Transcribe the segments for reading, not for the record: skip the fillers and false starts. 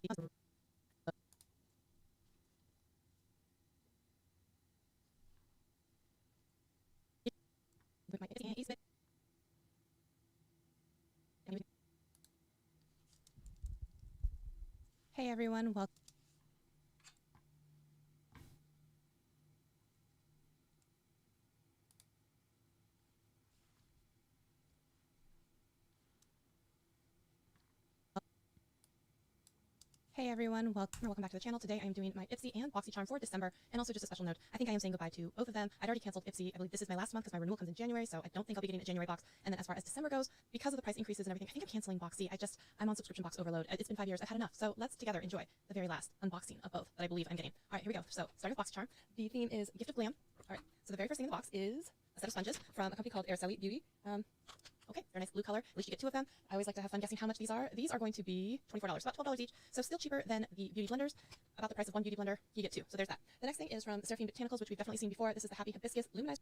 Hey everyone, welcome. Hey everyone, welcome back to the channel. Today I am doing my Ipsy and BoxyCharm for December, and also just a special note, I think I am saying goodbye to both of them. I'd already canceled Ipsy. I believe this is my last month because my renewal comes in January, so I don't think I'll be getting a January box. And then as far as December goes, because of the price increases and everything, I think I'm canceling Boxy. I'm on subscription box overload. It's been 5 years. I've had enough. So let's together enjoy the very last unboxing of both that I believe I'm getting. All right, here we go. So starting with BoxyCharm, the theme is Gift of Glam. All right, so the very first thing in the box is a set of sponges from a company called Shelly Beauty. Okay, they're a nice blue color. At least you get 2 of them. I always like to have fun guessing how much these are. These are going to be $24, about $12 each. So still cheaper than the beauty blenders. About the price of one beauty blender, you get 2. So there's that. The next thing is from Seraphine Botanicals, which we've definitely seen before. This is the Happy Hibiscus Luminized.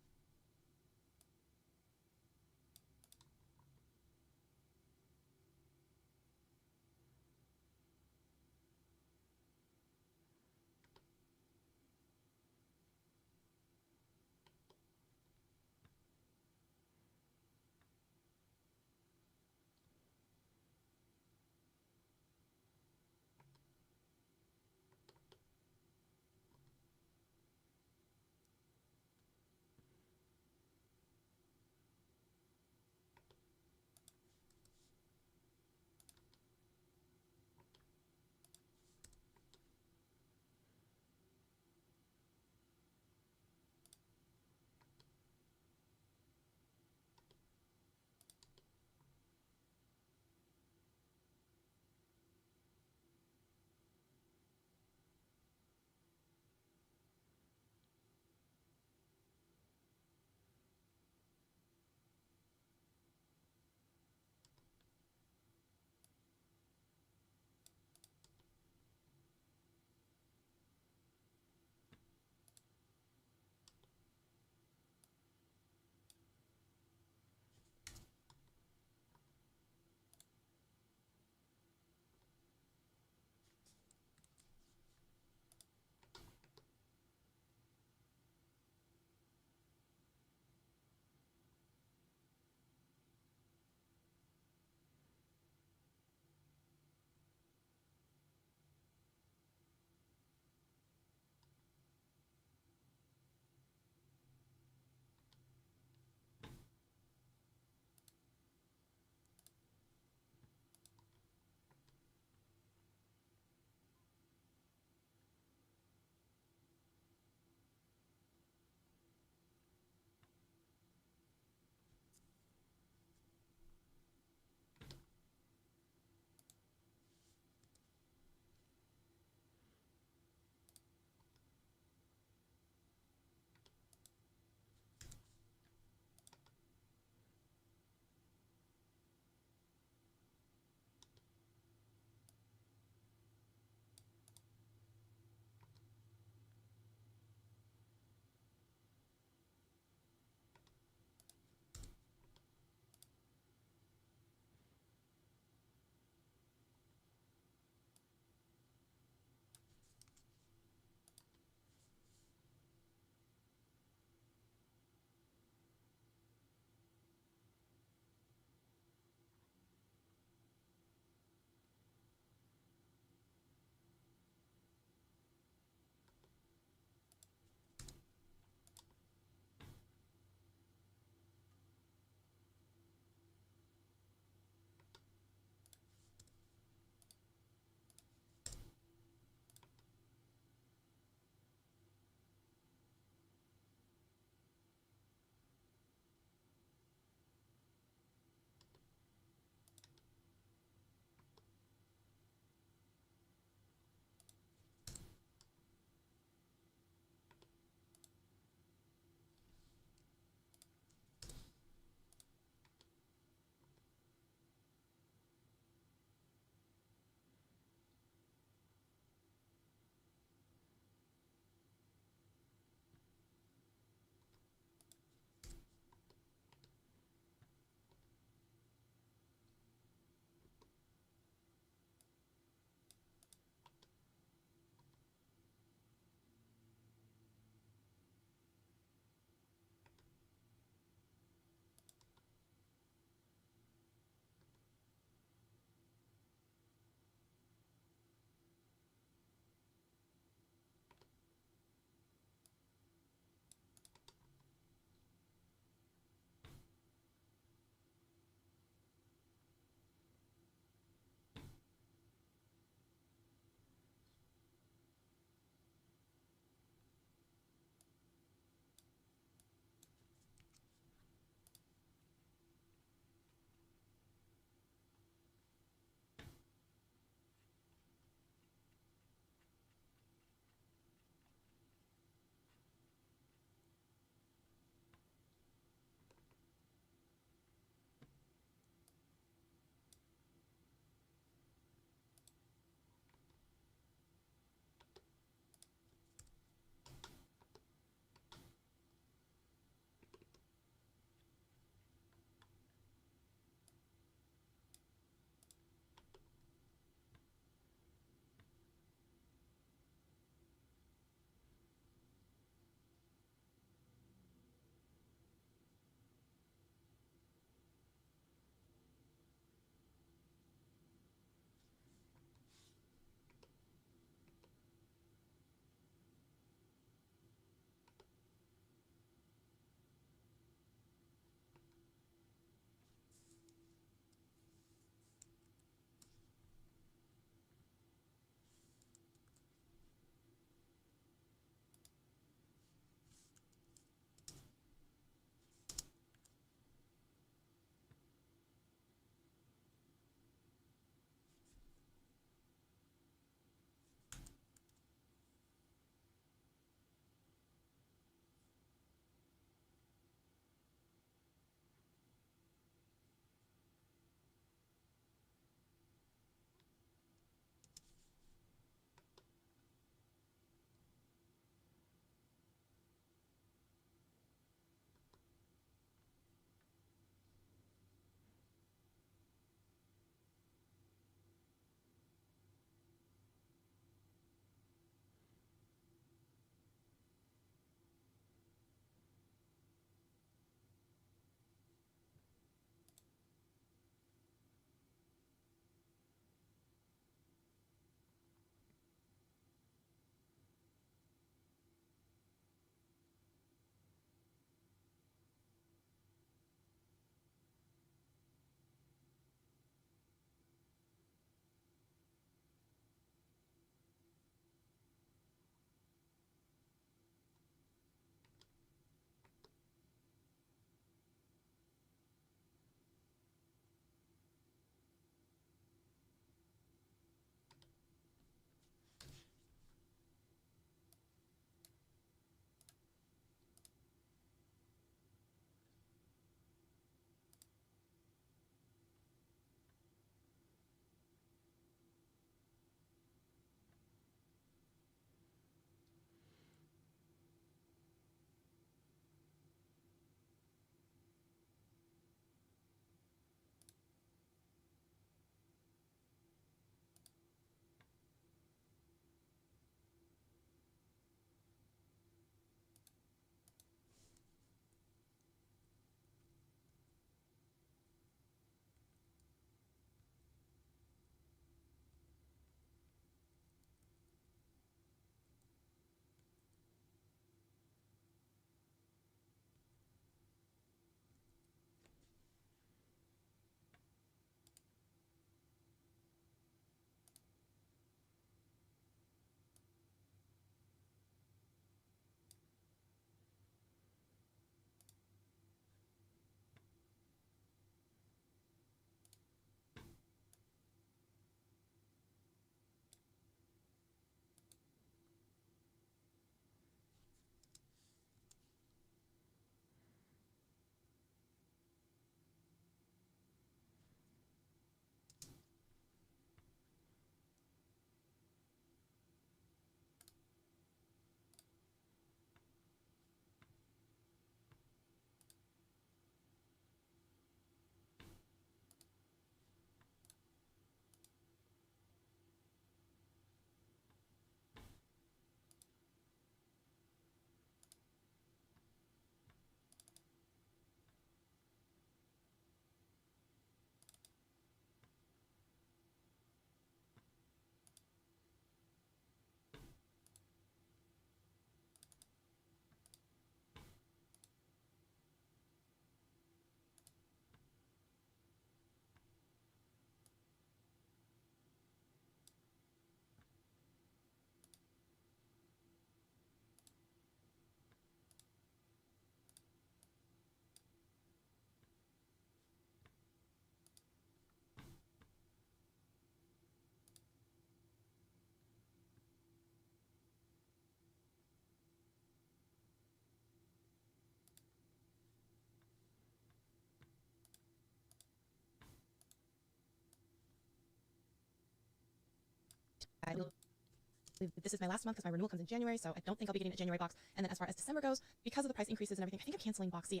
this is my last month because my renewal comes in January, so I don't think I'll be getting a January box. And then as far as December goes, because of the price increases and everything, I think I'm canceling box C.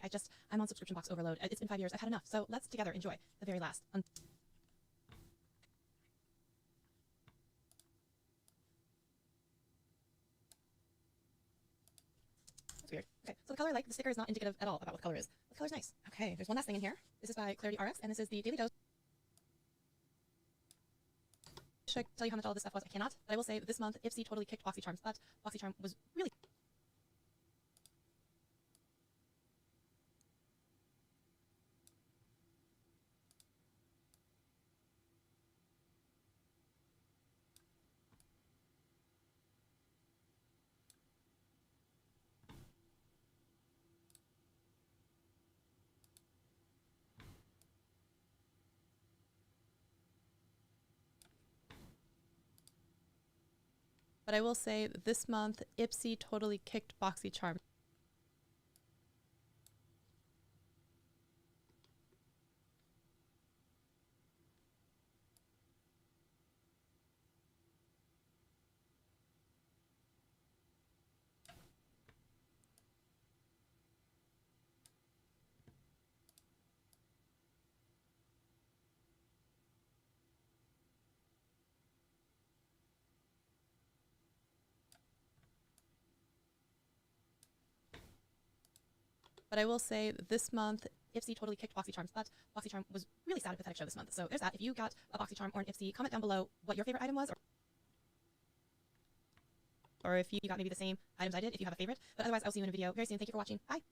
I'm on subscription box overload. It's been 5 years. I've had enough. So let's together enjoy the very last. That's weird. Okay, so the color I like, the sticker is not indicative at all about what the color is. The color's nice. Okay, there's one last thing in here. This is by Clarity RX, and this is the Daily Dose. Should I tell you how much all of this stuff was? I cannot, but I will say that this month, Ipsy totally kicked BoxyCharm's butt. BoxyCharm was really... But I will say that this month, Ipsy totally kicked BoxyCharm. But I will say that this month, Ipsy totally kicked BoxyCharm's butt. BoxyCharm was really sad and pathetic show this month. So there's that. If you got a BoxyCharm or an Ipsy, comment down below what your favorite item was, or if you got maybe the same items I did, if you have a favorite. But otherwise, I'll see you in a video very soon. Thank you for watching. Bye.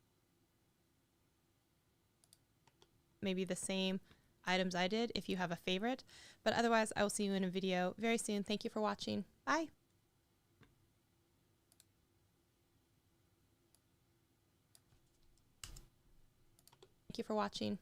Maybe the same items I did, if you have a favorite. But otherwise, I will see you in a video very soon. Thank you for watching. Bye. Thank you for watching.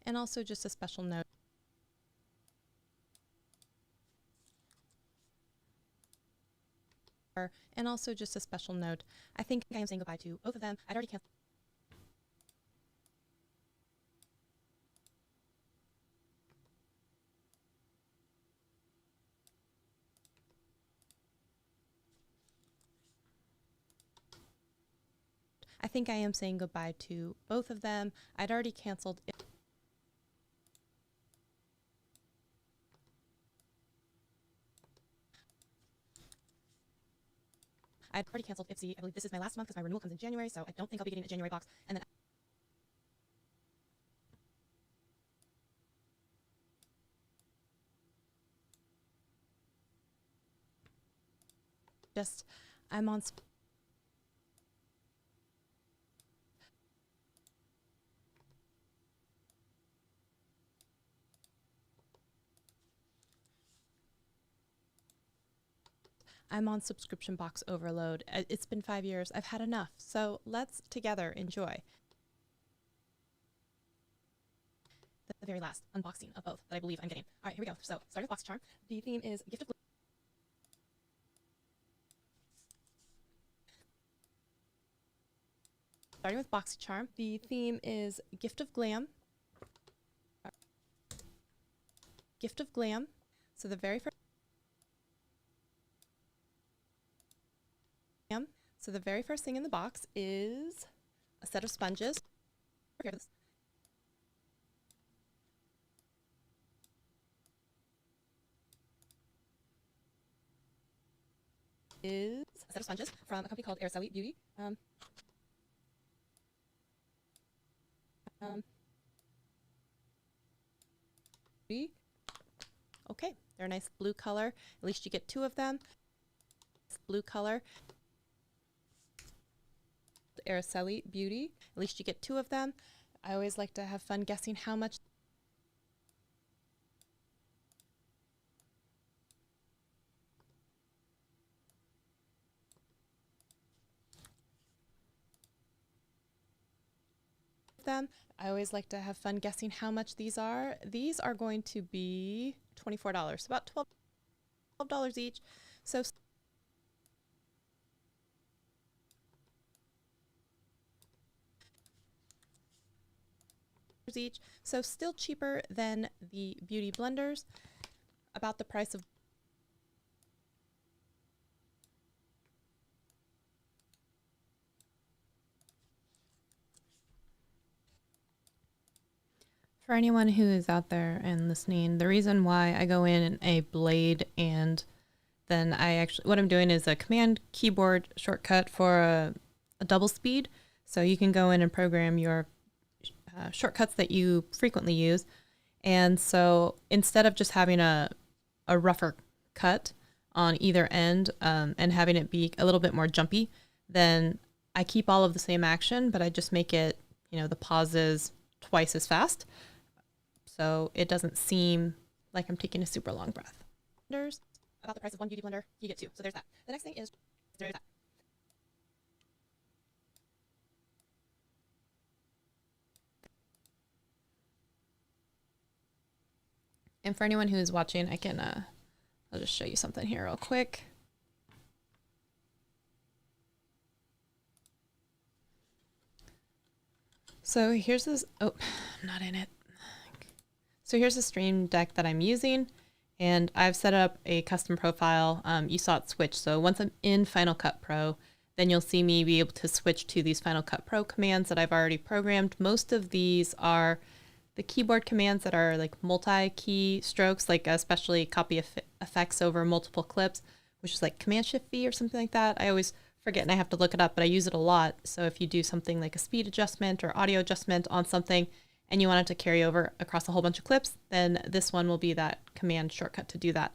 And also just a special note. And also just a special note. I think I am saying goodbye to both of them. I'd already canceled. I think I am saying goodbye to both of them. I'd already canceled it. I'd already canceled Ipsy. I believe this is my last month because my renewal comes in January, so I don't think I'll be getting a January box. And then I'm on subscription box overload. It's been 5 years. I've had enough. So let's together enjoy the very last unboxing of both that I believe I'm getting. All right, here we go. So starting with BoxyCharm. The theme is Gift of Glam. Starting with BoxyCharm. The theme is Gift of Glam. Gift of Glam. So the very first thing in the box is a set of sponges. is a set of sponges from a company called Shelly Beauty. Okay, they're a nice blue color. At least you get 2 of them. Blue color. Shelly Beauty. At least you get 2 of them. I always like to have fun guessing how much. Them. I always like to have fun guessing how much these are. These are going to be $24, about $12 each. So each. So still cheaper than the beauty blenders, about the price of For anyone who is out there and listening, the reason why I go in a blade and then what I'm doing is a command keyboard shortcut for a double speed. So you can go in and program your shortcuts that you frequently use. And so instead of just having a rougher cut on either end and having it be a little bit more jumpy, then I keep all of the same action, but I just make it, the pauses twice as fast. So it doesn't seem like I'm taking a super long breath. Blenders, about the price of 1 beauty blender, you get 2. So there's that. The next thing is there's that. And for anyone who's watching, I can, I'll just show you something here real quick. So here's this, oh, I'm not in it. So here's the stream deck that I'm using, and I've set up a custom profile. You saw it switch. So once I'm in Final Cut Pro, then you'll see me be able to switch to these Final Cut Pro commands that I've already programmed. Most of these are the keyboard commands that are like multi-key strokes, like especially copy effects over multiple clips, which is like Command Shift V or something like that. I always forget and I have to look it up, but I use it a lot. So if you do something like a speed adjustment or audio adjustment on something and you want it to carry over across a whole bunch of clips, then this one will be that command shortcut to do that.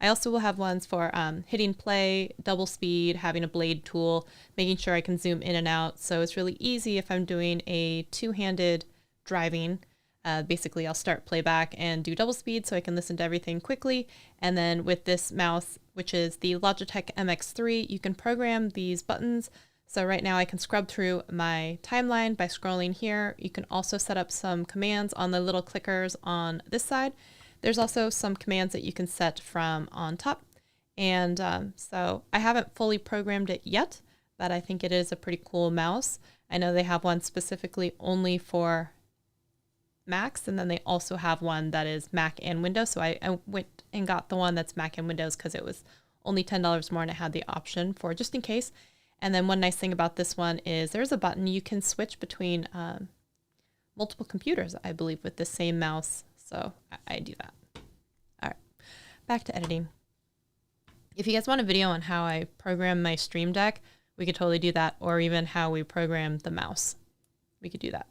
I also will have ones for hitting play, double speed, having a blade tool, making sure I can zoom in and out. So it's really easy if I'm doing a two-handed driving. Basically, I'll start playback and do double speed so I can listen to everything quickly. And then with this mouse, which is the Logitech MX3, you can program these buttons. So right now I can scrub through my timeline by scrolling here. You can also set up some commands on the little clickers on this side. There's also some commands that you can set from on top. And so I haven't fully programmed it yet, but I think it is a pretty cool mouse. I know they have one specifically only for Macs, and then they also have one that is Mac and Windows. So I went and got the one that's Mac and Windows because it was only $10 more and it had the option for just in case. And then one nice thing about this one is there's a button you can switch between multiple computers, I believe, with the same mouse. So I do that. All right, back to editing. If you guys want a video on how I program my Stream Deck, we could totally do that, or even how we program the mouse. We could do that.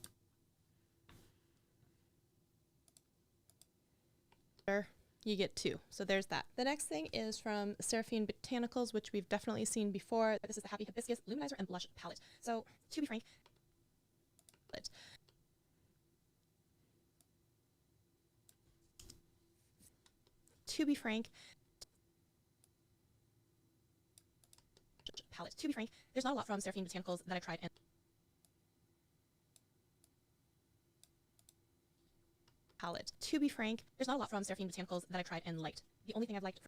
You get 2. So there's that. The next thing is from Seraphine Botanicals, which we've definitely seen before. This is the Happy Hibiscus Luminizer and Blush Palette. So to be frank, there's not a lot from Seraphine Botanicals that I tried and palette. To be frank, there's not a lot from Seraphine Botanicals that I tried and liked. The only thing I've liked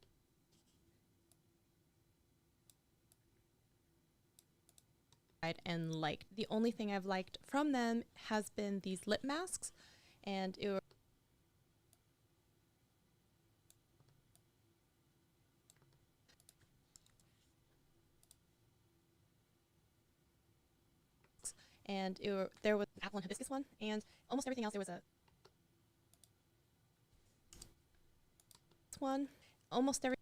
The only thing I've liked from them has been these lip masks, and it there was an apple and hibiscus one, and almost everything else there was a one. Almost every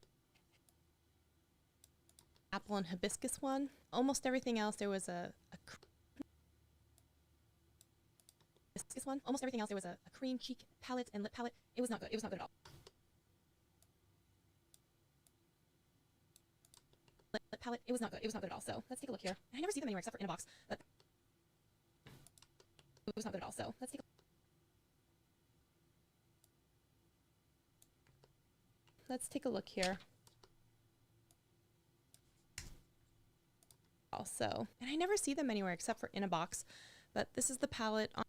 apple apple and hibiscus one. Almost everything else there was a hibiscus one. Almost everything else there was a cream cheek palette and lip palette. It was not good. It was not good at all. Lip palette. It was not good. It was not good at all. So let's take a look here. I never see them anywhere except for in a box. But it was not good at all. So let's take a look. Let's take a look here. Also, and I never see them anywhere except for in a box, but this is the palette on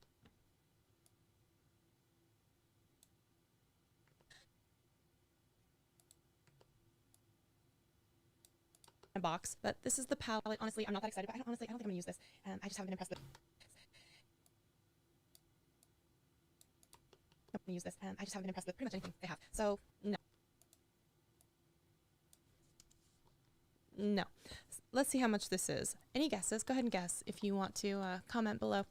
a box, but this is the palette. Honestly, I'm not that excited, but I don't think I'm gonna use this. I just haven't been impressed with. I'm gonna use this. I just haven't been impressed with pretty much anything they have. So no. No. Let's see how much this is. Any guesses? Go ahead and guess if you want to comment below.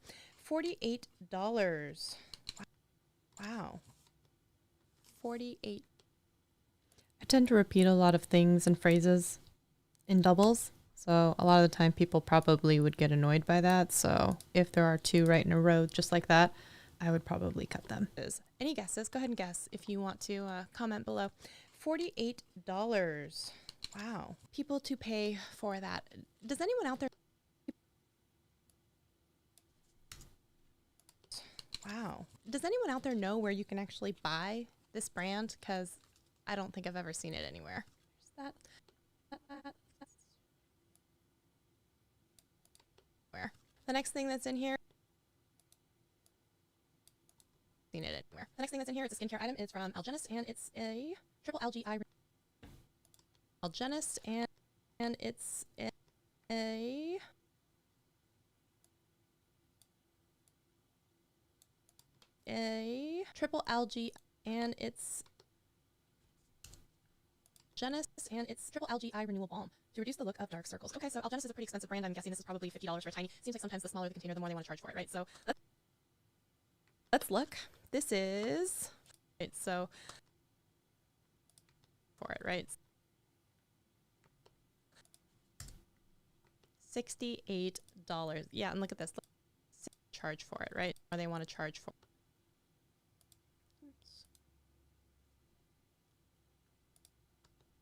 $48. Wow. 48. I tend to repeat a lot of things and phrases in doubles. So a lot of the time people probably would get annoyed by that. So if there are two right in a row just like that, I would probably cut them. Any guesses? Go ahead and guess if you want to comment below. $48. Wow. People to pay for that. Does anyone out there? Wow. Does anyone out there know where you can actually buy this brand? Because I don't think I've ever seen it anywhere. There's that. Where? The next thing that's in here. Seen it anywhere. The next thing that's in here is a skincare item. It's from Algenist, and it's a triple algae eye. Algenist, and it's a triple algae, and it's Algenist, and it's triple algae eye renewal balm to reduce the look of dark circles. Okay, so Algenist is a pretty expensive brand. I'm guessing this is probably $50 for a tiny. Seems like sometimes the smaller the container, the more they want to charge for it, right? So let's look. This is right. So for it, right? $68. Yeah, and look at this. Charge for it, right? Or they want to charge for.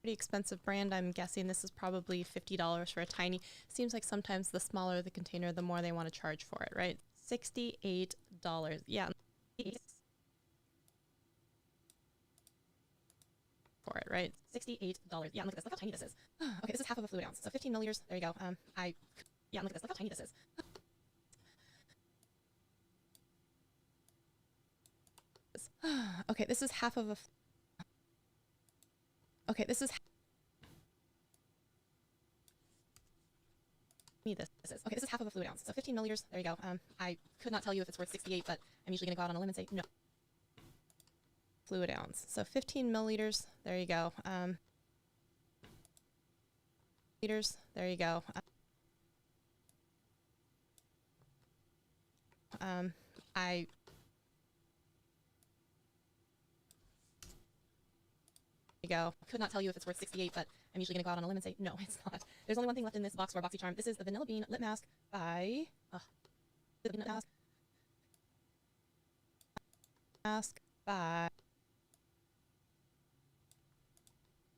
Pretty expensive brand. I'm guessing this is probably $50 for a tiny. Seems like sometimes the smaller the container, the more they want to charge for it, right? $68. Yeah. For it, right? $68. Yeah, and look at this. Look how tiny this is. Okay, this is half of a fluid ounce. So 15 milliliters. There you go. Yeah, and look at this. Look how tiny this is. Okay, this is half of a. Okay, this is. This is. Okay, this is half of a fluid ounce. So 15 milliliters. There you go. I could not tell you if it's worth 68, but I'm usually gonna go out on a limb and say no. Fluid ounce. So 15 milliliters. There you go. Liters. There you go. Could not tell you if it's worth 68, but I'm usually gonna go out on a limb and say no, it's not. There's only one thing left in this box for a BoxyCharm. This is the Vanilla Bean Lip Mask by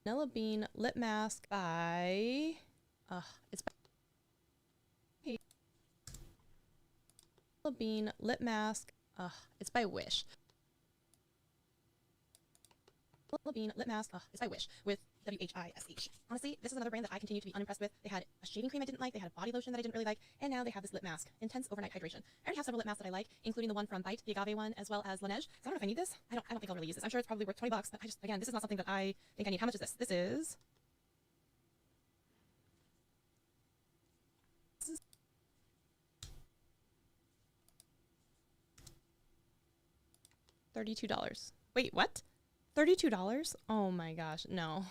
Vanilla Bean Lip Mask by it's by Vanilla Bean Lip Mask. It's by Wish. Vanilla Bean Lip Mask. It's by Wish with WHISH. Honestly, this is another brand that I continue to be unimpressed with. They had a shaving cream I didn't like, they had a body lotion that I didn't really like, and now they have this lip mask. Intense overnight hydration. I already have several lip masks that I like, including the one from Bite, the agave one, as well as Laneige. So I don't know if I need this. I don't think I'll really use this. I'm sure it's probably worth $20, but again, this is not something that I think I need. How much is this? This is $32. Wait, what? $32? Oh my gosh, no.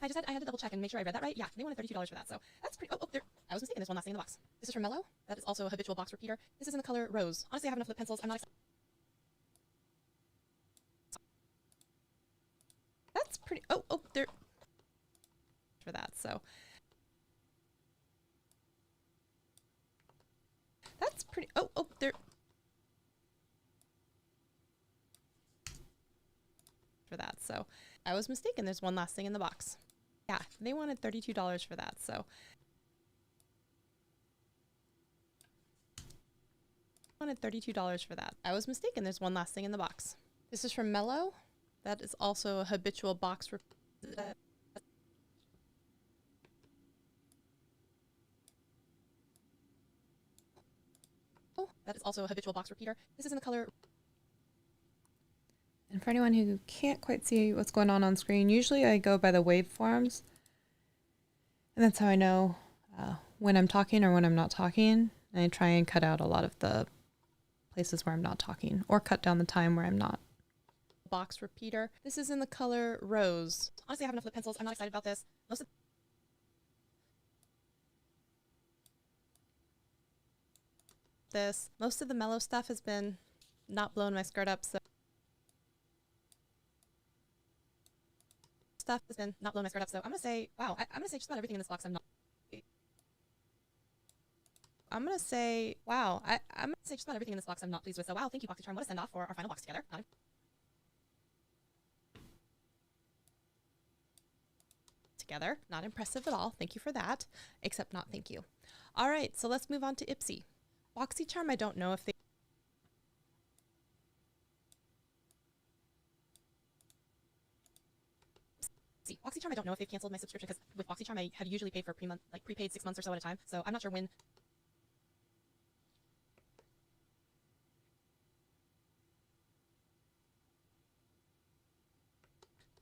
I had to double check and make sure I read that right. Yeah, they wanted $32 for that, so that's pretty. Oh, I was mistaken. There's one last thing in the box. This is from Mellow. That is also a habitual box repeater. This is in the color Rose. Honestly, I have enough lip pencils. I'm not excited. That's pretty. Oh, there. For that, so pretty, oh, there. For that, so I was mistaken. There's one last thing in the box. Yeah, they wanted $32 for that, so. Wanted $32 for that. I was mistaken. There's one last thing in the box. This is from Mellow. That is also a habitual box. Oh, that is also a habitual box repeater. This is in the color. And for anyone who can't quite see what's going on screen, usually I go by the waveforms. And that's how I know when I'm talking or when I'm not talking. And I try and cut out a lot of the places where I'm not talking, or cut down the time where I'm not. Box repeater. This is in the color Rose. Honestly, I have enough lip pencils. I'm not excited about this. Most of the Mellow stuff has been not blowing my skirt up, so stuff has been not blowing my skirt up, so I'm gonna say, wow, I'm gonna say just about everything in this box I'm gonna say, wow, I'm gonna say just about everything in this box I'm not pleased with, so wow, thank you, BoxyCharm. What a send-off for our final box together. Not impressive at all. Thank you for that, except not thank you. All right, so let's move on to Ipsy. BoxyCharm, I don't know if they... BoxyCharm, I don't know if they've canceled my subscription, because with BoxyCharm, I had usually paid for prepaid 6 months or so at a time, so I'm not sure when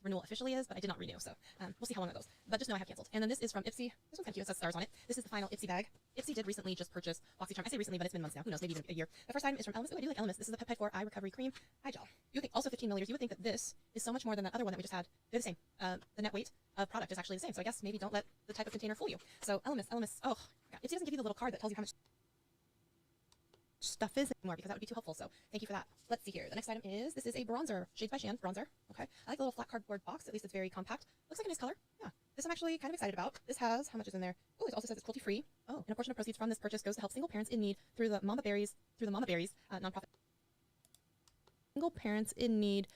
renewal officially is, but I did not renew, so we'll see how long that goes. But just know I have canceled. And then this is from Ipsy. This one's kind of cute. It says stars on it. This is the final Ipsy bag. Ipsy did recently just purchase BoxyCharm. I say recently, but it's been months now. Who knows? Maybe even a year. The first item is from Elemis. Oh, I do like Elemis. This is the Peptide 4 Eye Recovery Cream. Eye gel. You would think also 15 milliliters. You would think that this is so much more than that other one that we just had. They're the same. The net weight of product is actually the same. So I guess maybe don't let the type of container fool you. So Elemis. Oh, yeah. Ipsy doesn't give you the little card that tells you how much stuff is anymore, because that would be too helpful, so thank you for that. Let's see here. The next item is, this is a bronzer, Shades by Shan bronzer. Okay, I like the little flat cardboard box. At least it's very compact. Looks like a nice color. Yeah, this I'm actually kind of excited about. This has, how much is in there? Oh, it also says it's cruelty free. Oh, and a portion of proceeds from this purchase goes to help single parents in need through the Mama Berries nonprofit. Single parents in need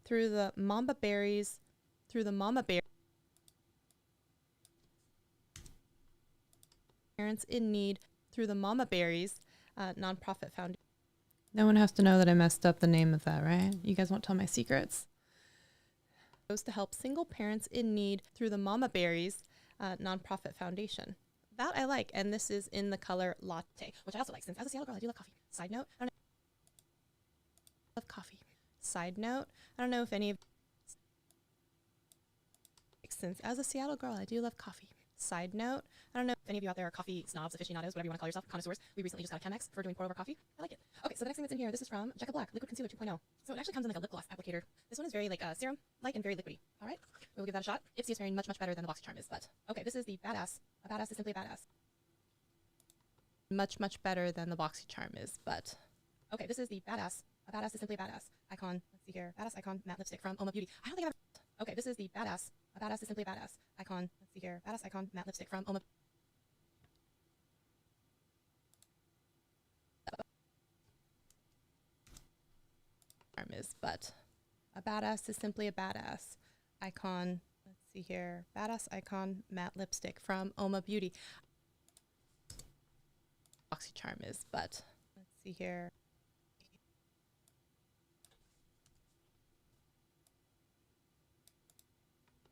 through the Mama Berries parents in need through the Mama Berries nonprofit foundation. No one has to know that I messed up the name of that, right? You guys won't tell my secrets. Goes to help single parents in need through the Mama Berries nonprofit foundation. That I like, and this is in the color Latte, which I also like, since as a Seattle girl I do love coffee. Side note, I love coffee. Side note, I don't know if any of, since as a Seattle girl I do love coffee. Side note, I don't know if any of you out there are coffee snobs, aficionados, whatever you want to call yourself, connoisseurs. We recently just got a Chemex for doing pour over coffee. I like it. Okay, so the next thing that's in here, this is from Jecca Black Liquid Concealer 2.0. So it actually comes in like a lip gloss applicator. This one is very like serum-like and very liquidy. All right, we'll give that a shot. Ipsy is very much better than the BoxyCharm is, but okay, this is the Badass. A badass is simply a badass. Much better than the BoxyCharm is, but okay, this is the Badass. A badass is simply a badass. Icon. Let's see here. Badass icon matte lipstick from Oma Beauty. I don't think I've ever. Okay, this is the Badass. A badass is simply a badass. Icon. Let's see here. Badass icon matte lipstick from Oma. Is, but a badass is simply a badass. Icon. Let's see here. Badass icon matte lipstick from Oma Beauty. BoxyCharm is, but let's see here.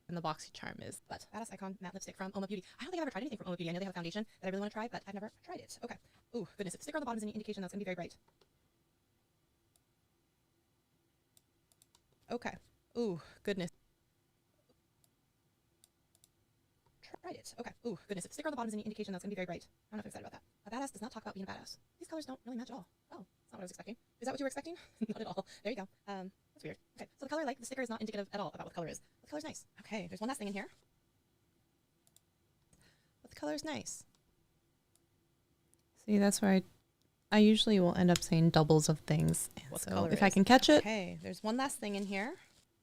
And the BoxyCharm is, but Badass icon matte lipstick from Oma Beauty. I don't think I've ever tried anything from Oma Beauty. I know they have a foundation that I really want to try, but I've never tried it. Okay. Ooh, goodness. If the sticker on the bottom is any indication, that's going to be very bright. Okay. Ooh, goodness. Tried it. Okay. Ooh, goodness. If the sticker on the bottom is any indication, that's going to be very bright. I don't know if I'm excited about that. A badass does not talk about being a badass. These colors don't really match at all. Oh, that's not what I was expecting. Is that what you were expecting? Not at all. There you go. That's weird. Okay. So the color, like, the sticker is not indicative at all about what the color is. But the color's nice. Okay. There's one last thing in here. But the color's nice. See, that's where I usually will end up saying doubles of things. And so if I can catch it, okay, there's one last thing in here.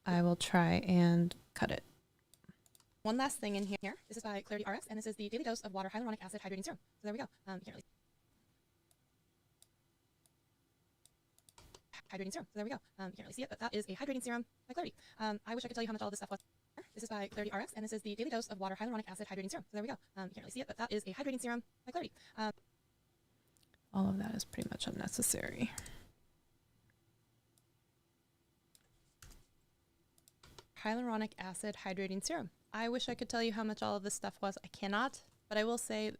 I will try and cut it. One last thing in here. This is by Clarity RX, and this is the Daily Dose of Water Hyaluronic Acid Hydrating Serum. So there we go. You can't really hydrating serum. So there we go. You can't really see it, but that is a hydrating serum by Clarity. I wish I could tell you how much all this stuff was. This is by Clarity RX, and this is the Daily Dose of Water Hyaluronic Acid Hydrating Serum. So there we go. You can't really see it, but that is a hydrating serum by Clarity. All of that is pretty much unnecessary. Hyaluronic acid hydrating serum. I wish I could tell you how much all of this stuff was. I cannot, but I will say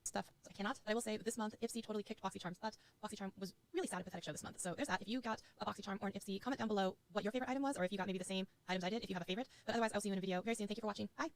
this month Ipsy totally kicked BoxyCharm. That BoxyCharm was really sad and pathetic show this month. So there's that. If you got a BoxyCharm or an Ipsy, comment down below what your favorite item was, or if you got maybe the same items I did, if you have a favorite. But otherwise, I'll see you in a video very soon. Thank you for watching. Bye.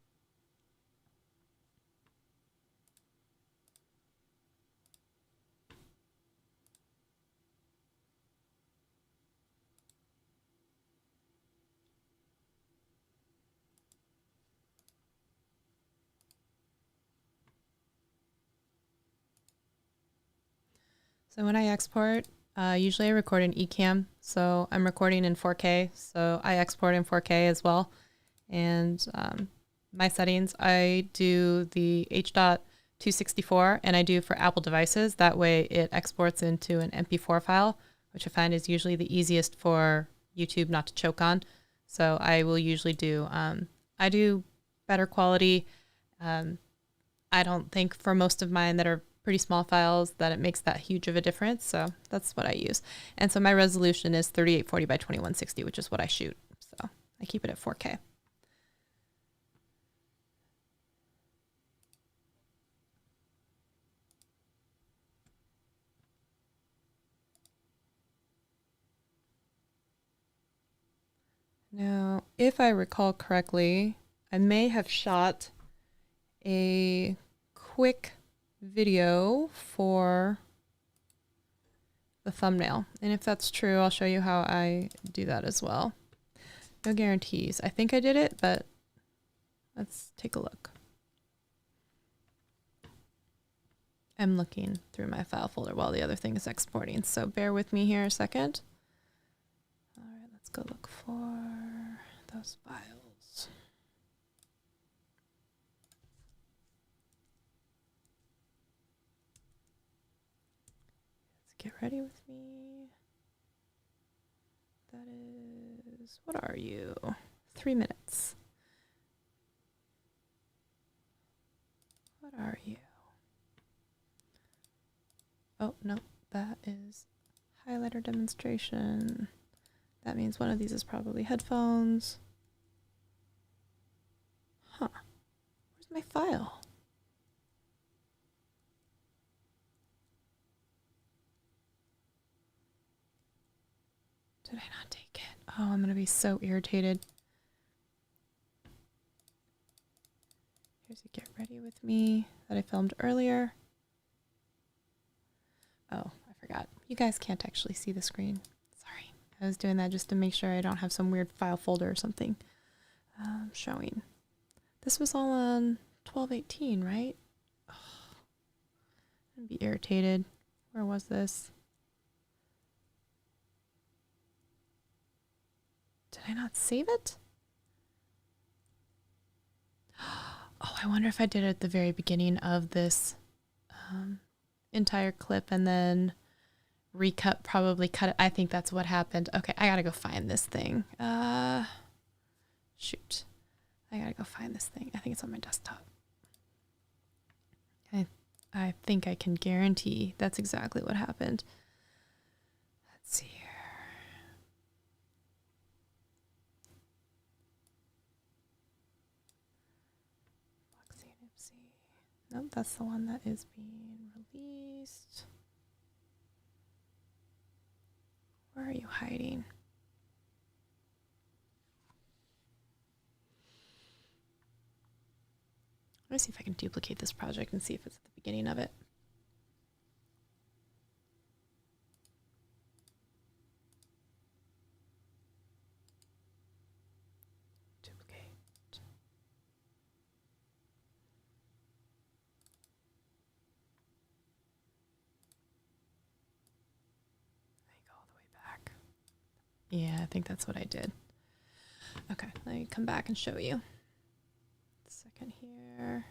So when I export, usually I record in Ecamm. So I'm recording in 4K. So I export in 4K as well. And my settings, I do the H.264 and I do for Apple devices. That way it exports into an MP4 file, which I find is usually the easiest for YouTube not to choke on. So I will usually do, I do better quality. I don't think for most of mine that are pretty small files that it makes that huge of a difference. So that's what I use. And so my resolution is 3840 by 2160, which is what I shoot. So I keep it at 4K. Now, if I recall correctly, I may have shot a quick video for the thumbnail. And if that's true, I'll show you how I do that as well. No guarantees. I think I did it, but let's take a look. I'm looking through my file folder while the other thing is exporting, so bear with me here a second. All right, let's go look for those files. Get ready with me. That is, what are you? 3 minutes. What are you? Oh, no, that is highlighter demonstration. That means one of these is probably headphones. Huh. Where's my file? Did I not take it? Oh, I'm going to be so irritated. Here's a get ready with me that I filmed earlier. Oh, I forgot. You guys can't actually see the screen. Sorry. I was doing that just to make sure I don't have some weird file folder or something showing. This was all on 12/18, right? Oh, I'm going to be irritated. Where was this? Did I not save it? Oh, I wonder if I did it at the very beginning of this entire clip and then probably cut it. I think that's what happened. Okay, I gotta go find this thing. Shoot. I gotta go find this thing. I think it's on my desktop. I think I can guarantee that's exactly what happened. Let's see here. Nope, that's the one that is being released. Where are you hiding? Let me see if I can duplicate this project and see if it's at the beginning of it. Duplicate. I go all the way back. Yeah, I think that's what I did. Okay, let me come back and show you. Second here.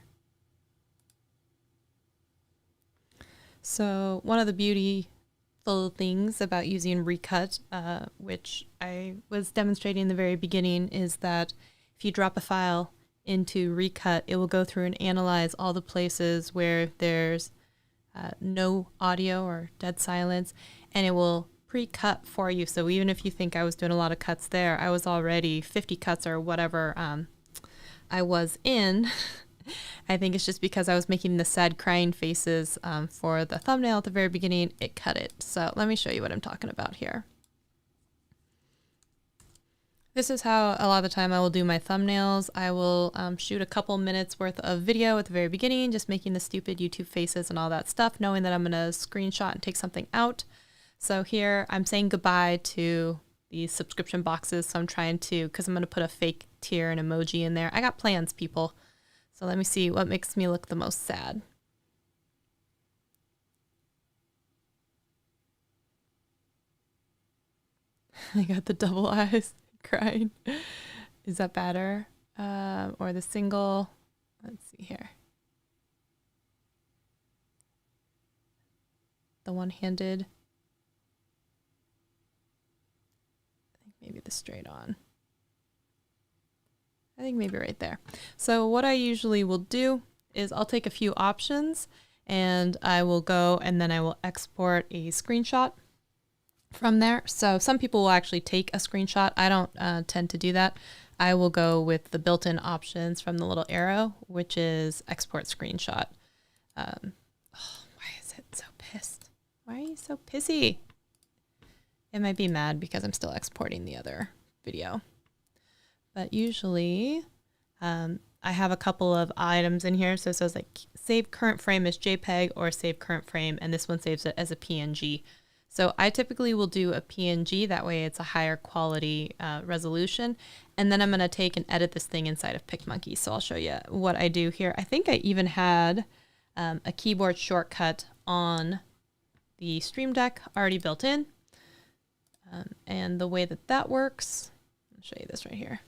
So one of the beautiful things about using Recut, which I was demonstrating in the very beginning, is that if you drop a file into Recut, it will go through and analyze all the places where there's no audio or dead silence, and it will pre-cut for you. So even if you think I was doing a lot of cuts there, I was already 50 cuts or whatever I was in. I think it's just because I was making the sad crying faces for the thumbnail at the very beginning, it cut it. So let me show you what I'm talking about here. This is how a lot of the time I will do my thumbnails. I will shoot a couple minutes worth of video at the very beginning, just making the stupid YouTube faces and all that stuff, knowing that I'm going to screenshot and take something out. So here I'm saying goodbye to these subscription boxes. So I'm trying to, because I'm going to put a fake tear and emoji in there. I got plans, people. So let me see what makes me look the most sad. I got the double eyes crying. Is that better? Or the single? Let's see here. The one-handed. I think maybe the straight on. I think maybe right there. So what I usually will do is I'll take a few options and I will go and then I will export a screenshot from there. So some people will actually take a screenshot. I don't tend to do that. I will go with the built-in options from the little arrow, which is export screenshot. Why is it so pissed? Why are you so pissy? It might be mad because I'm still exporting the other video. But usually I have a couple of items in here. So it says like save current frame as JPEG or save current frame. And this one saves it as a PNG. So I typically will do a PNG. That way it's a higher quality resolution. And then I'm going to take and edit this thing inside of PicMonkey. So I'll show you what I do here. I think I even had a keyboard shortcut on the Stream Deck already built in. And the way that that works, I'll show you this right here.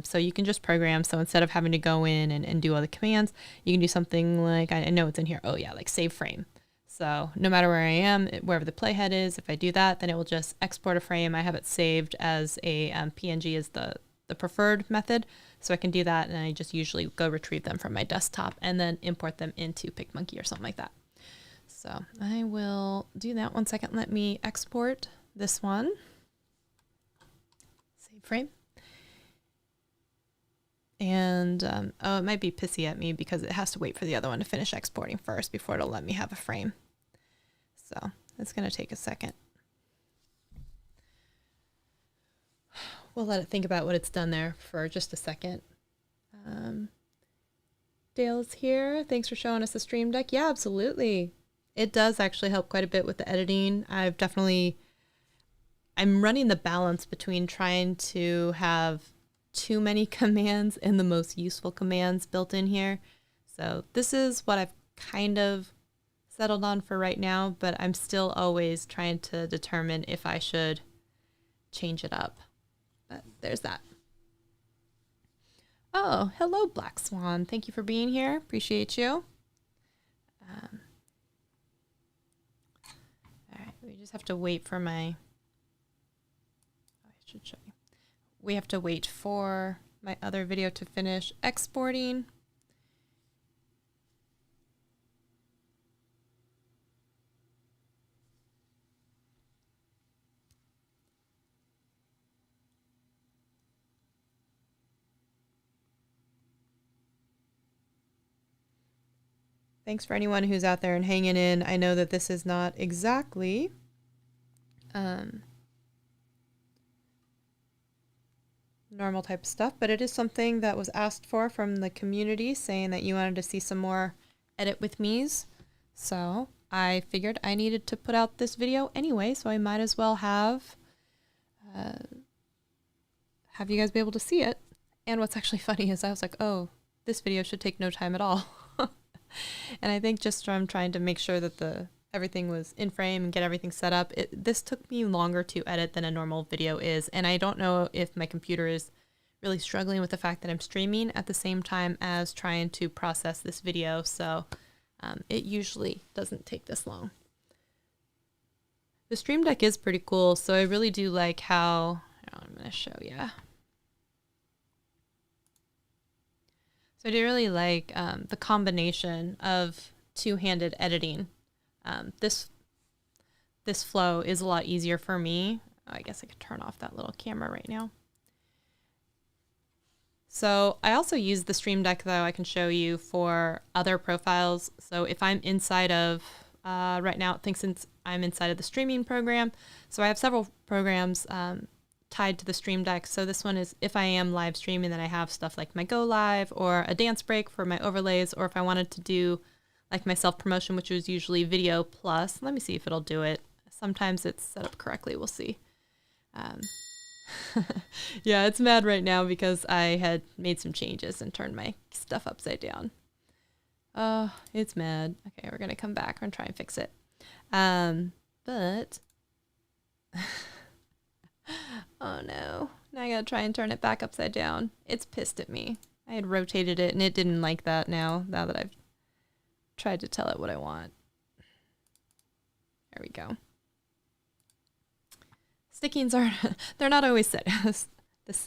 So you can just program. So instead of having to go in and do all the commands, you can do something like, I know it's in here. Oh yeah, like save frame. So no matter where I am, wherever the playhead is, if I do that, then it will just export a frame. I have it saved as a PNG as the preferred method. So I can do that. And I just usually go retrieve them from my desktop and then import them into PicMonkey or something like that. So I will do that. 1 second. Let me export this one. Save frame. And, oh, it might be pissy at me because it has to wait for the other one to finish exporting first before it'll let me have a frame. So it's going to take a second. We'll let it think about what it's done there for just a second. Dale's here. Thanks for showing us the Stream Deck. Yeah, absolutely. It does actually help quite a bit with the editing. I'm running the balance between trying to have too many commands and the most useful commands built in here. So this is what I've kind of settled on for right now, but I'm still always trying to determine if I should change it up. But there's that. Oh, hello, Black Swan. Thank you for being here. Appreciate you. All right, we just have to wait for my... I should show you. We have to wait for my other video to finish exporting. Thanks for anyone who's out there and hanging in. I know that this is not exactly normal type of stuff, but it is something that was asked for from the community, saying that you wanted to see some more edit with me's. So I figured I needed to put out this video anyway, so I might as well have you guys be able to see it. And what's actually funny is I was like, oh, this video should take no time at all. And I think just from trying to make sure that the everything was in frame and get everything set up. This took me longer to edit than a normal video is, and I don't know if my computer is really struggling with the fact that I'm streaming at the same time as trying to process this video, so it usually doesn't take this long. The Stream Deck is pretty cool, so I really do like how, I'm going to show you. So I do really like the combination of two-handed editing. This flow is a lot easier for me. I guess I could turn off that little camera right now. So I also use the Stream Deck, though, I can show you for other profiles. So if I'm inside of, right now it thinks I'm inside of the streaming program. So I have several programs tied to the Stream Deck. So this one is if I am live streaming, then I have stuff like my Go Live or a dance break for my overlays, or if I wanted to do like my self-promotion, which was usually video plus. Let me see if it'll do it. Sometimes it's set up correctly. We'll see. Yeah, it's mad right now because I had made some changes and turned my stuff upside down. Oh, it's mad. Okay, we're going to come back and try and fix it. But... oh no. Now I got to try and turn it back upside down. It's pissed at me. I had rotated it and it didn't like that now that I've tried to tell it what I want. There we go. Stickings aren't, they're not always set. The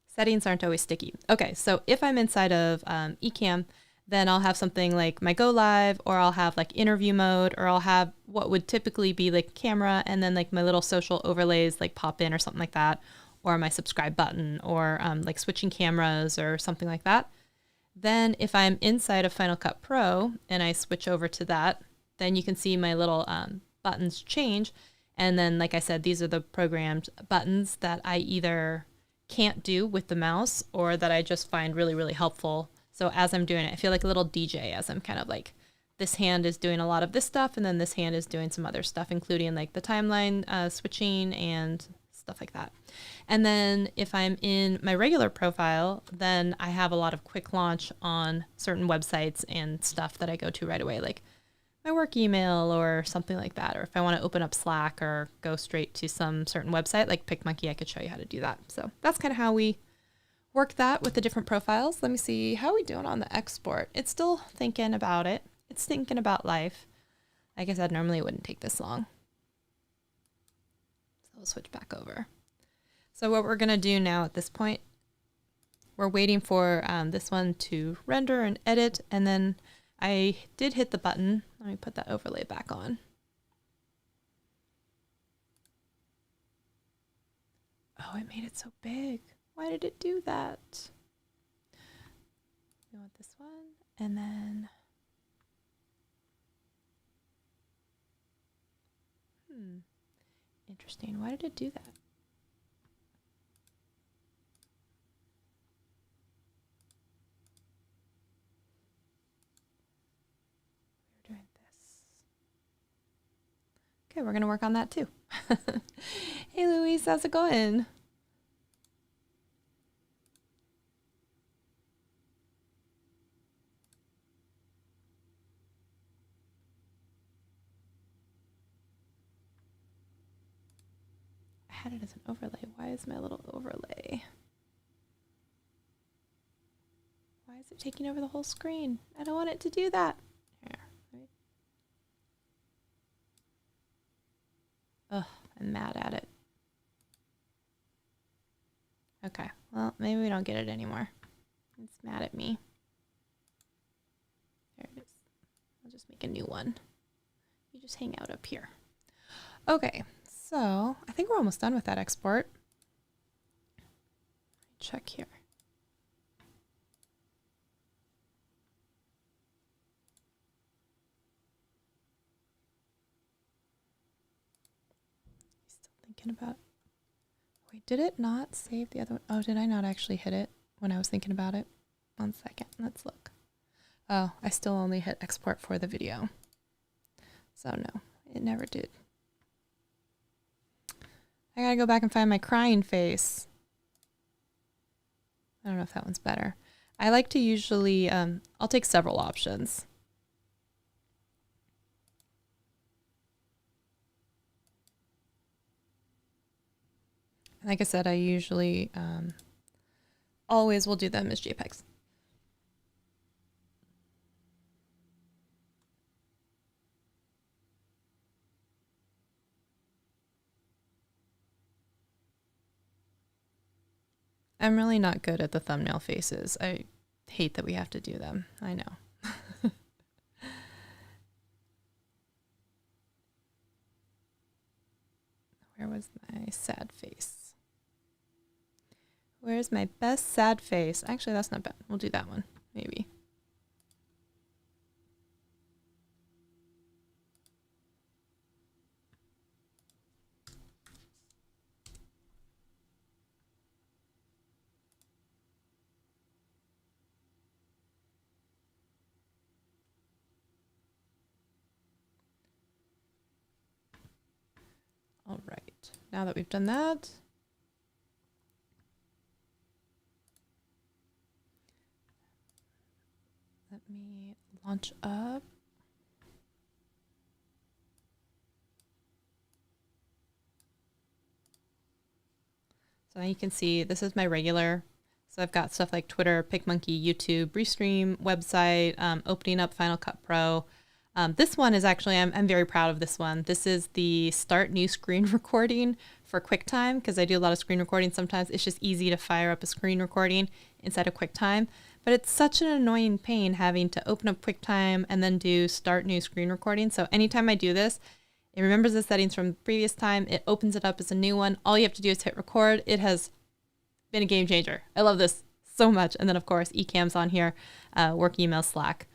settings aren't always sticky. Okay, so if I'm inside of Ecamm, then I'll have something like my Go Live, or I'll have like interview mode, or I'll have what would typically be like camera, and then like my little social overlays like pop in or something like that, or my subscribe button, or like switching cameras or something like that. Then if I'm inside of Final Cut Pro and I switch over to that, then you can see my little buttons change. And then, like I said, these are the programmed buttons that I either can't do with the mouse or that I just find really, really helpful. So as I'm doing it, I feel like a little DJ as I'm kind of like, this hand is doing a lot of this stuff, and then this hand is doing some other stuff, including like the timeline switching and stuff like that. And then if I'm in my regular profile, then I have a lot of quick launch on certain websites and stuff that I go to right away, like my work email or something like that. Or if I want to open up Slack or go straight to some certain website like PicMonkey, I could show you how to do that. So that's kind of how we work that with the different profiles. Let me see, how are we doing on the export? It's still thinking about it. It's thinking about life. Like I said, normally it wouldn't take this long. So we'll switch back over. So what we're going to do now at this point, we're waiting for this one to render and edit, and then I did hit the button. Let me put that overlay back on. Oh, it made it so big. Why did it do that? We want this one, and then... Interesting. Why did it do that? We're doing this. Okay, we're going to work on that too. Hey, Louise, how's it going? I had it as an overlay. Why is my little overlay? Why is it taking over the whole screen? I don't want it to do that. Here, right. Ugh, I'm mad at it. Okay, well, maybe we don't get it anymore. It's mad at me. There it is. I'll just make a new one. You just hang out up here. Okay. So I think we're almost done with that export. Check here. Still thinking about, wait, did it not save the other one? Oh, did I not actually hit it when I was thinking about it? 1 second, let's look. Oh, I still only hit export for the video. So no, it never did. I gotta go back and find my crying face. I don't know if that one's better. I like to usually, I'll take several options. Like I said, I usually always will do them as JPEGs. I'm really not good at the thumbnail faces. I hate that we have to do them. I know. Where was my sad face? Where's my best sad face? Actually, that's not bad. We'll do that one, maybe. All right, now that we've done that, let me launch up. So now you can see this is my regular. So I've got stuff like Twitter, PicMonkey, YouTube, Restream, website, opening up Final Cut Pro. This one is actually, I'm very proud of this one. This is the start new screen recording for QuickTime, because I do a lot of screen recording sometimes. It's just easy to fire up a screen recording inside of QuickTime. But it's such an annoying pain having to open up QuickTime and then do start new screen recording. So anytime I do this, it remembers the settings from the previous time. It opens it up as a new one. All you have to do is hit record. It has been a game changer. I love this so much. And then, of course, eCam's on here, work email, Slack,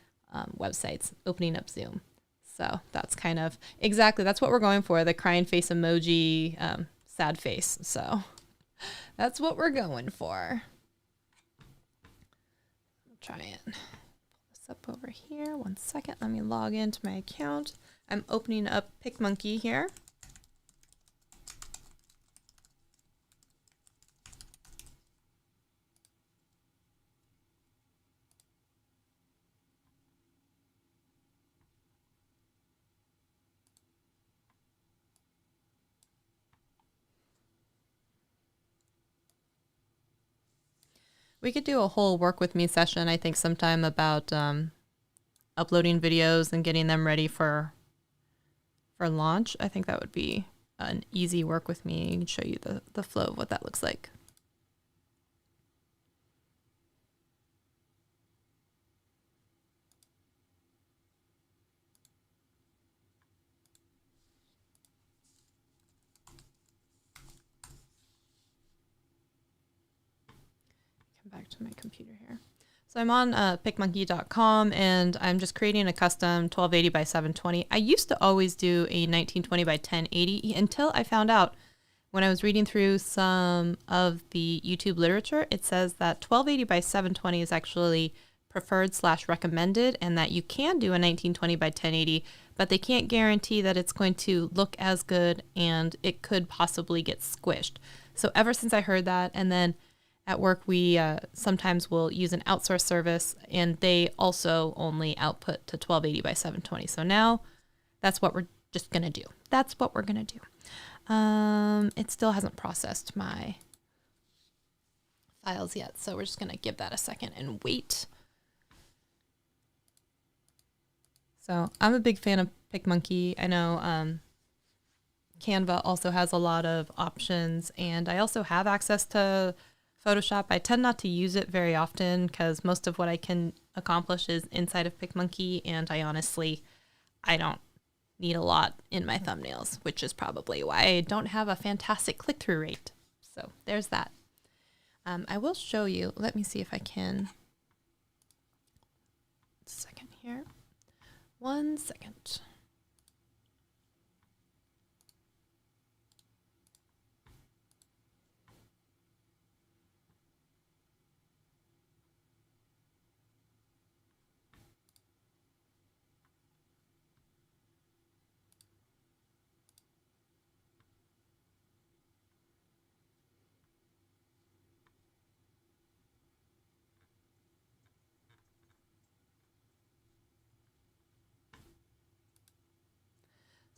websites, opening up Zoom. So that's kind of exactly, that's what we're going for, the crying face emoji, sad face. So that's what we're going for. I'll try and pull this up over here. 1 second. Let me log into my account. I'm opening up PicMonkey here. We could do a whole work with me session, I think, sometime about uploading videos and getting them ready for launch. I think that would be an easy work with me and show you the flow of what that looks like. Come back to my computer here. So I'm on picmonkey.com, and I'm just creating a custom 1280 by 720. I used to always do a 1920 by 1080 until I found out when I was reading through some of the YouTube literature, it says that 1280 by 720 is actually preferred / recommended, and that you can do a 1920 by 1080, but they can't guarantee that it's going to look as good, and it could possibly get squished. So ever since I heard that, and then at work, we sometimes will use an outsourced service, and they also only output to 1280 by 720. So now that's what we're just going to do. That's what we're going to do. It still hasn't processed my files yet, so we're just going to give that a second and wait. So I'm a big fan of PicMonkey. I know Canva also has a lot of options, and I also have access to Photoshop. I tend not to use it very often because most of what I can accomplish is inside of PicMonkey, and I don't need a lot in my thumbnails, which is probably why I don't have a fantastic click-through rate. So there's that. I will show you. Let me see if I can. 1 second here. 1 second.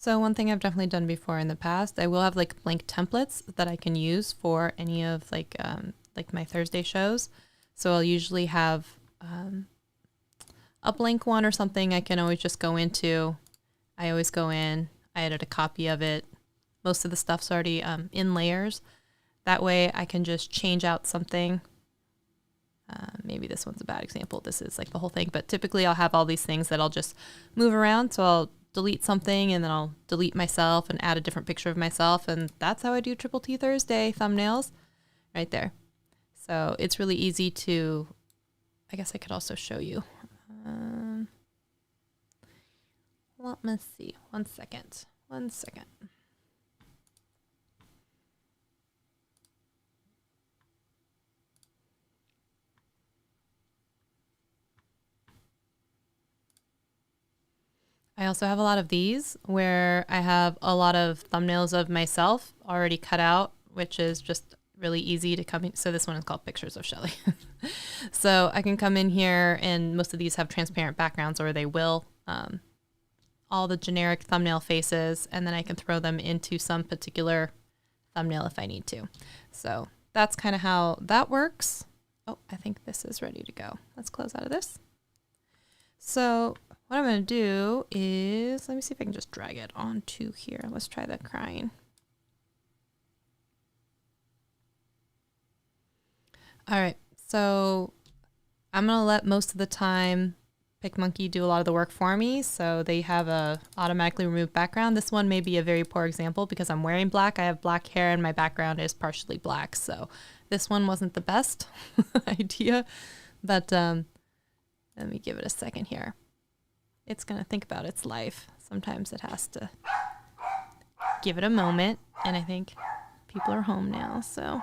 So one thing I've definitely done before in the past, I will have like blank templates that I can use for any of like my Thursday shows. So I'll usually have a blank one or something I can always just go into. I always go in, I edit a copy of it. Most of the stuff's already in layers. That way I can just change out something. Maybe this one's a bad example. This is like the whole thing, but typically I'll have all these things that I'll just move around. So I'll delete something and then I'll delete myself and add a different picture of myself. And that's how I do Triple T Thursday thumbnails right there. So it's really easy to, I guess I could also show you. Let me see. One second. I also have a lot of these where I have a lot of thumbnails of myself already cut out, which is just really easy to come in. So this one is called Pictures of Shelly. So I can come in here and most of these have transparent backgrounds, or they will, all the generic thumbnail faces, and then I can throw them into some particular thumbnail if I need to. So that's kind of how that works. Oh, I think this is ready to go. Let's close out of this. So what I'm going to do is, let me see if I can just drag it onto here. Let's try the crying. All right, so I'm going to let most of the time PicMonkey do a lot of the work for me. So they have a automatically remove background. This one may be a very poor example because I'm wearing black. I have black hair and my background is partially black. So this one wasn't the best idea, but let me give it a second here. It's going to think about its life. Sometimes it has to give it a moment. And I think people are home now, so.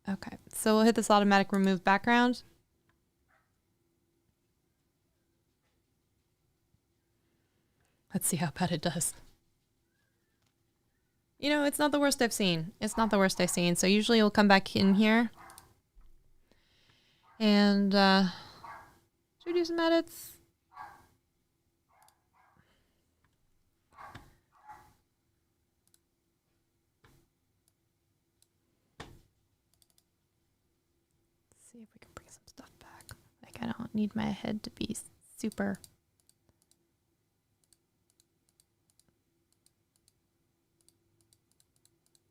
Okay, so we'll hit this automatic remove background. Let's see how bad it does. You know, it's not the worst I've seen. It's not the worst I've seen. So usually you'll come back in here and should we do some edits? Let's see if we can bring some stuff back. Like I don't need my head to be super.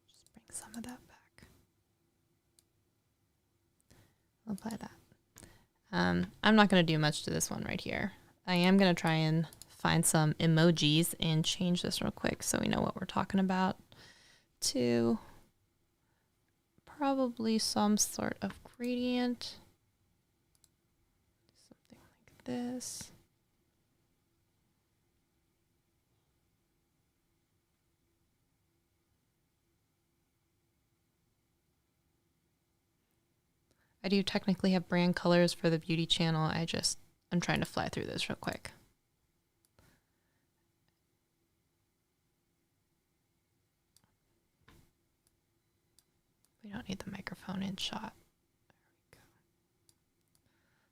Just bring some of that back. I'll apply that. I'm not going to do much to this one right here. I am going to try and find some emojis and change this real quick so we know what we're talking about, to probably some sort of gradient. Something like this. I do technically have brand colors for the beauty channel. I'm trying to fly through this real quick. We don't need the microphone in shot. There we go.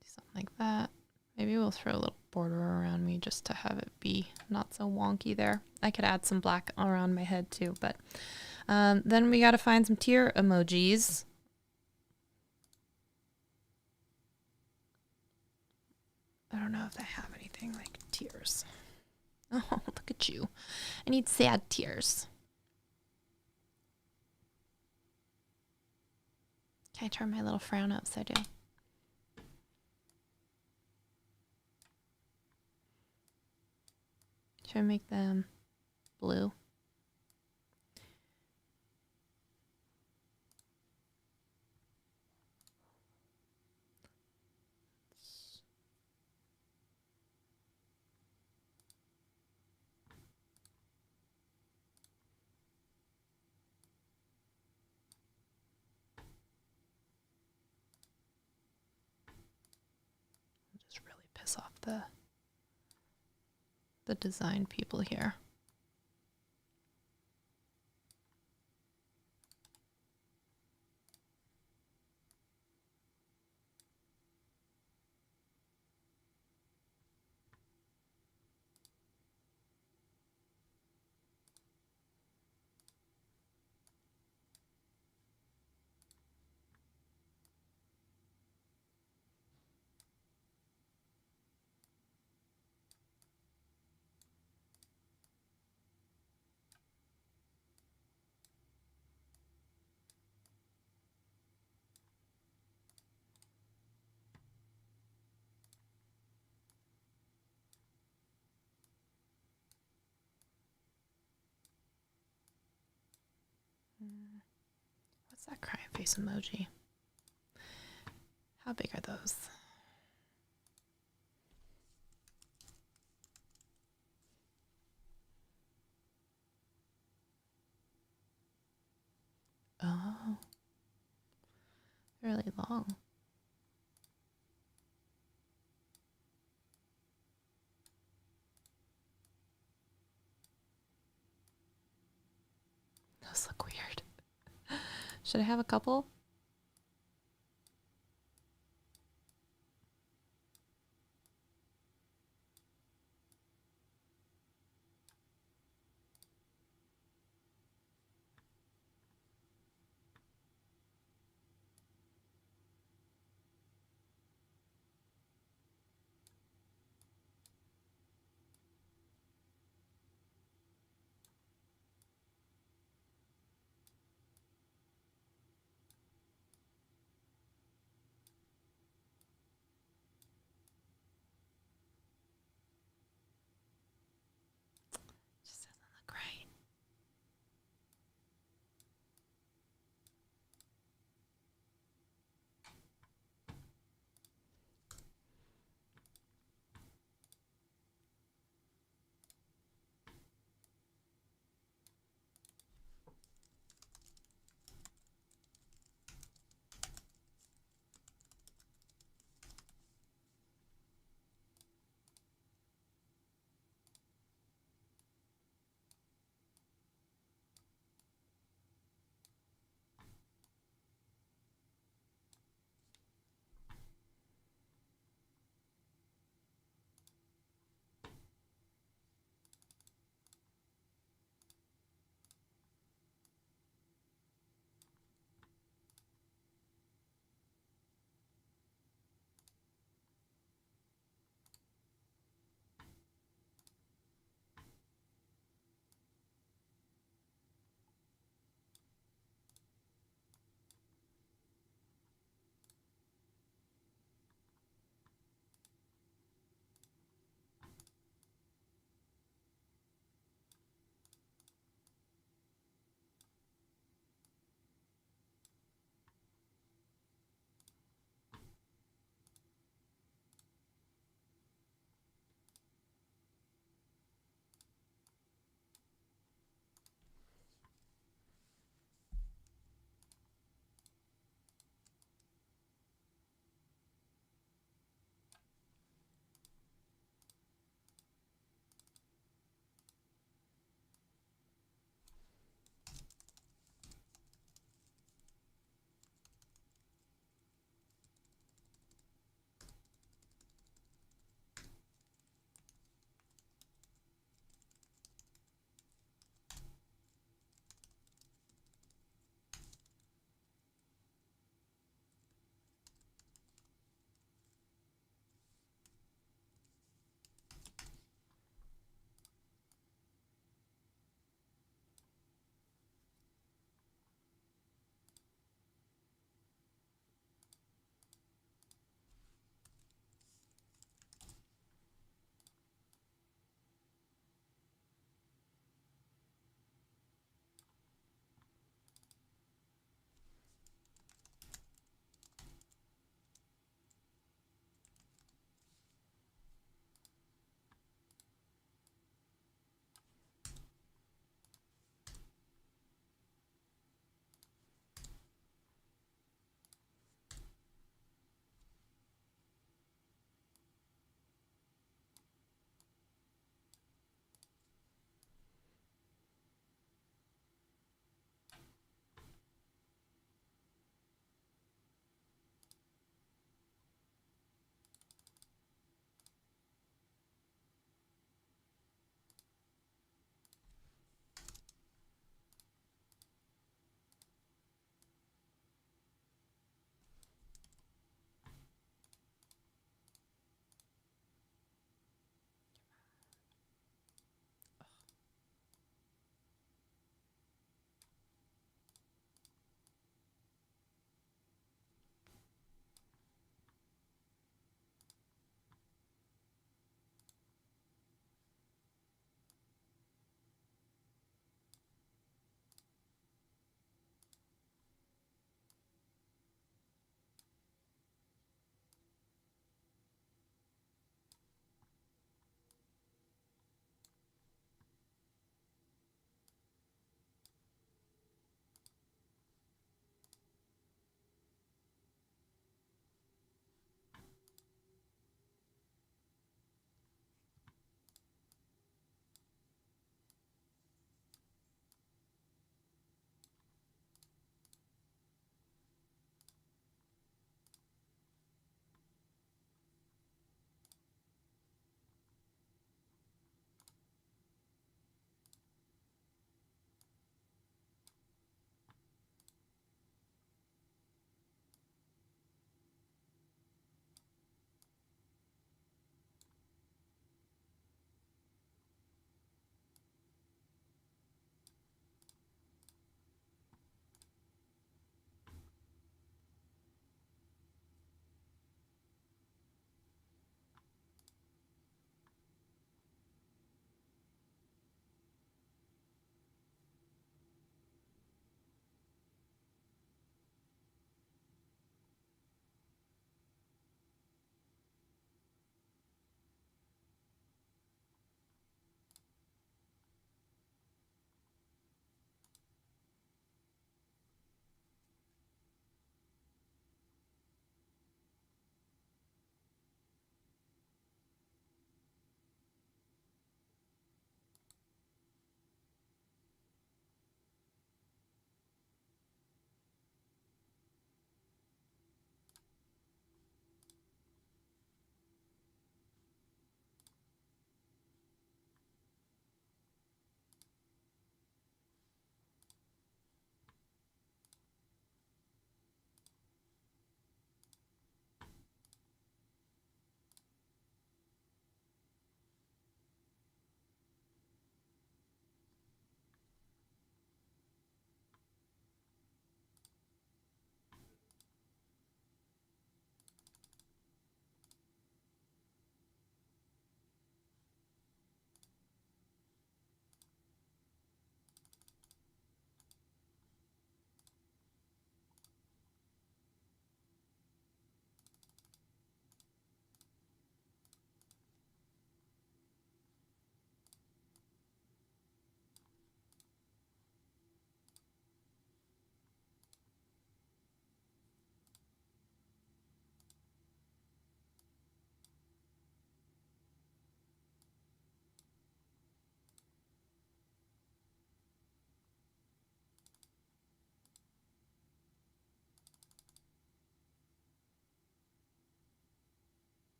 Do something like that. Maybe we'll throw a little border around me just to have it be not so wonky there. I could add some black around my head too, but then we got to find some tear emojis. I don't know if I have anything like tears. Oh, look at you. I need sad tears. Can I turn my little frown upside down? Should I make them blue? Just really piss off the design people here. What's that crying face emoji? How big are those? Oh, really long. Those look weird. Should I have a couple?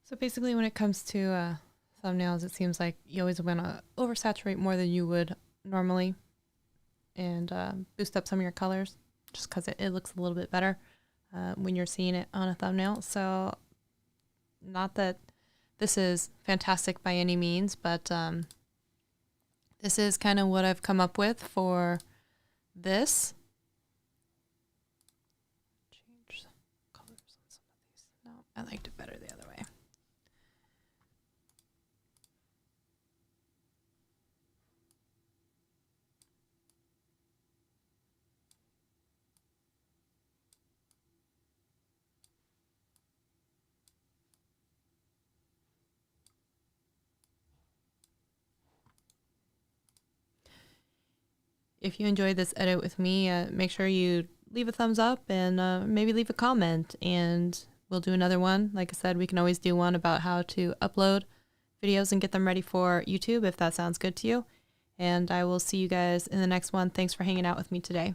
So basically when it comes to thumbnails, it seems like you always want to oversaturate more than you would normally and boost up some of your colors just because it looks a little bit better when you're seeing it on a thumbnail. So not that this is fantastic by any means, but this is kind of what I've come up with for this. Change colors on some of these. No, I liked it better the other way. If you enjoyed this edit with me, make sure you leave a thumbs up and maybe leave a comment, and we'll do another one. Like I said, we can always do one about how to upload videos and get them ready for YouTube if that sounds good to you. And I will see you guys in the next one. Thanks for hanging out with me today.